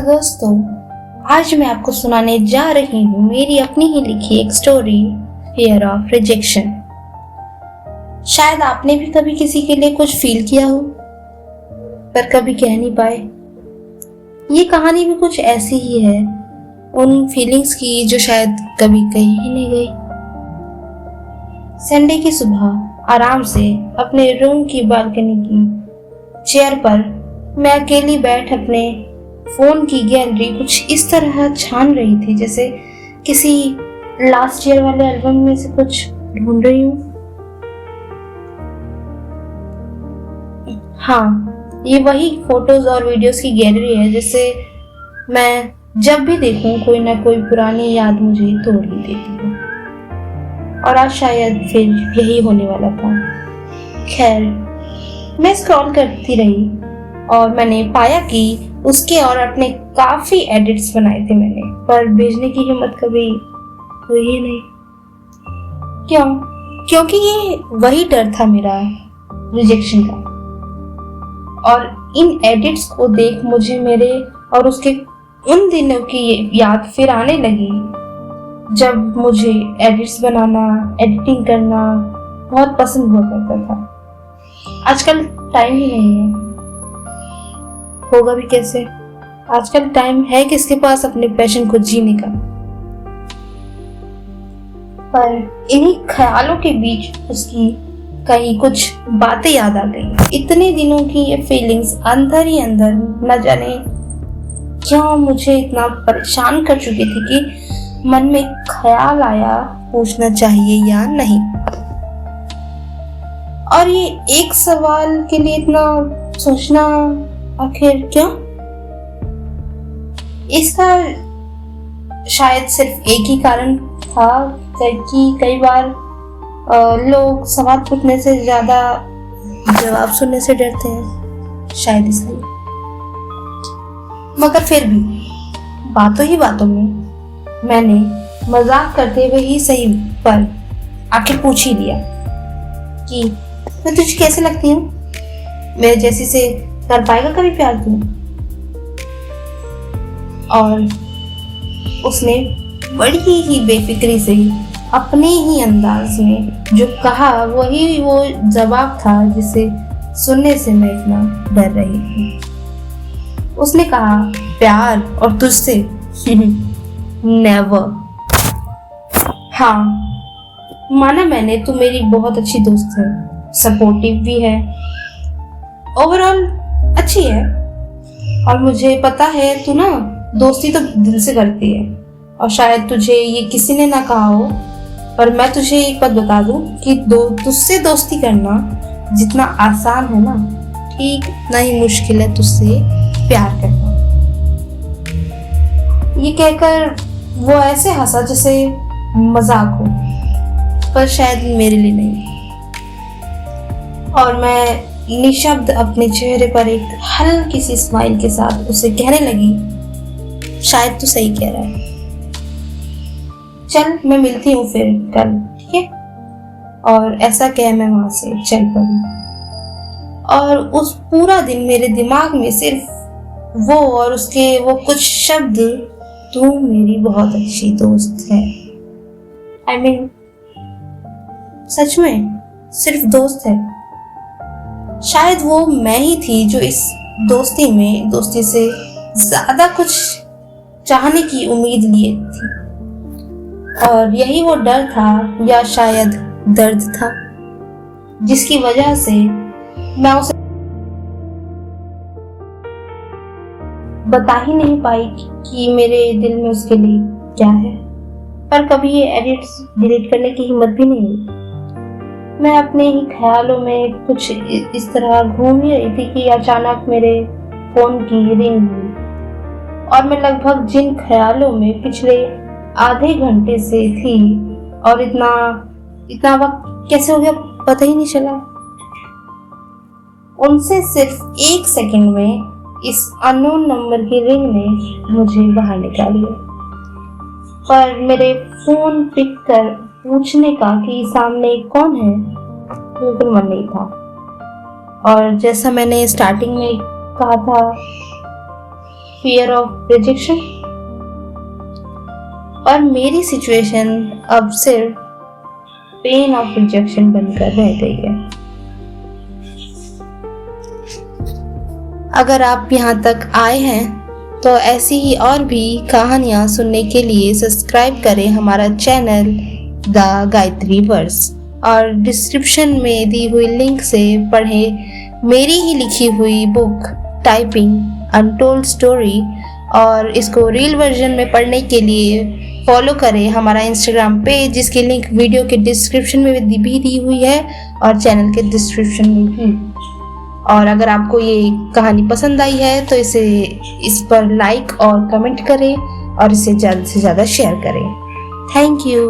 दोस्तों, आज मैं आपको सुनाने जा रही हूँ मेरी अपनी ही लिखी एक स्टोरी, फियर ऑफ रिजेक्शन। शायद आपने भी कभी किसी के लिए कुछ फील किया हो पर कभी कह नहीं पाए। ये कहानी भी कुछ ऐसी ही है, उन फीलिंग्स की जो शायद कभी कही ही नहीं गई। संडे की सुबह आराम से अपने रूम की बालकनी की चेयर पर मैं अकेली बैठ अपने फोन की गैलरी कुछ इस तरह छान रही थी जैसे किसी लास्ट ईयर वाले एल्बम में से कुछ ढूंढ रही हूँ। हाँ, ये वही फोटोज और वीडियोस की गैलरी है जिससे मैं जब भी देखूं कोई ना कोई पुरानी याद मुझे तोड़ ही देती है। और आज शायद फिर यही होने वाला था। खैर, मैं स्क्रॉल करती रही और मैंने पाया कि उसके और अपने काफी एडिट्स बनाए थे मैंने, पर भेजने की हिम्मत कभी हुई ही नहीं। क्यों? क्योंकि ये वही डर था मेरा रिजेक्शन का। और इन एडिट्स को देख मुझे मेरे और उसके उन दिनों की याद फिर आने लगी जब मुझे एडिट्स बनाना, एडिटिंग करना बहुत पसंद हुआ करता था। आजकल टाइम ही नहीं है, होगा भी कैसे। आजकल टाइम है किसके पास अपने पैशन को जीने का। पर इन्हीं ख्यालों के बीच उसकी कई कुछ बातें याद आ गई। इतने दिनों की ये फीलिंग्स अंदर ही अंदर न जाने क्यों मुझे इतना परेशान कर चुकी थी कि मन में ख्याल आया पूछना चाहिए या नहीं। और ये एक सवाल के लिए इतना सोचना आखिर क्यों? इसका शायद सिर्फ एक ही कारण था कि कई बार लोग सवाल पूछने से ज्यादा जवाब सुनने से डरते हैं, शायद इसलिए। मगर फिर भी बातों ही बातों में मैंने मजाक करते हुए ही सही पर आखिर पूछ ही लिया कि मैं तुझे कैसे लगती हूँ? मेरे जैसी से कर पाएगा कभी प्यार तू? और उसने बड़ी ही बेफिक्री से अपने ही अंदाज में जो कहा वही वो जवाब था जिसे सुनने से मैं इतना डर रही थी। उसने कहा, प्यार और तुझसे नेवर। हाँ, माना मैंने, तू मेरी बहुत अच्छी दोस्त है, सपोर्टिव भी है, ओवरऑल अच्छी है। और मुझे पता है तू ना दोस्ती तो दिल से करती है। और शायद तुझे ये किसी ने ना कहा हो, पर मैं तुझे एक बात बता दूं कि तुझसे दोस्ती करना जितना आसान है ना, ठीक उतना ही मुश्किल है तुझसे प्यार करना। ये कहकर वो ऐसे हंसा जैसे मजाक हो, पर शायद मेरे लिए नहीं। और मैं निशब्द अपने चेहरे पर एक हल्की सी स्माइल के साथ उसे कहने लगी, शायद तू सही कह रहा है। चल, मैं मिलती हूँ फिर कल, ठीक है? और ऐसा कह मैं वहां से चल पड़ी। और उस पूरा दिन मेरे दिमाग में सिर्फ वो और उसके वो कुछ शब्द, तू मेरी बहुत अच्छी दोस्त है। I mean, सच में सिर्फ दोस्त है। शायद वो मैं ही थी जो इस दोस्ती से ज्यादा कुछ चाहने की उम्मीद लिए थी। और यही वो डर था या शायद दर्द था जिसकी वजह से मैं उसे बता ही नहीं पाई कि मेरे दिल में उसके लिए क्या है। पर कभी ये एडिट्स डिलीट करने की हिम्मत भी नहीं हुई। मैं अपने ही ख्यालों में कुछ इस तरह घूम ही रही थी कि अचानक मेरे फोन की रिंग हुई। और मैं लगभग जिन ख्यालों में पिछले आधे घंटे से थी और इतना वक्त कैसे हो गया पता ही नहीं चला। उनसे सिर्फ एक सेकंड में इस अननोन नंबर की रिंग ने मुझे बाहर निकाल लिया। पर मेरे फोन पिक कर पूछने का कि सामने कौन है बिल्कुल मन नहीं था। और जैसा मैंने स्टार्टिंग में कहा था फियर ऑफ रिजेक्शन। और मेरी सिचुएशन अब सिर्फ पेन ऑफ रिजेक्शन बनकर रह गई है। अगर आप यहाँ तक आए हैं तो ऐसी ही और भी कहानियाँ सुनने के लिए सब्सक्राइब करें हमारा चैनल द गायत्री वर्स, और डिस्क्रिप्शन में दी हुई लिंक से पढ़ें मेरी ही लिखी हुई बुक टाइपिंग अनटोल्ड स्टोरी, और इसको रील वर्जन में पढ़ने के लिए फॉलो करें हमारा इंस्टाग्राम पेज, जिसकी लिंक वीडियो के डिस्क्रिप्शन में भी दी हुई है और चैनल के डिस्क्रिप्शन में भी। और अगर आपको ये कहानी पसंद आई है तो इस पर लाइक और कमेंट करें और इसे ज़्यादा से ज़्यादा शेयर करें। Thank you.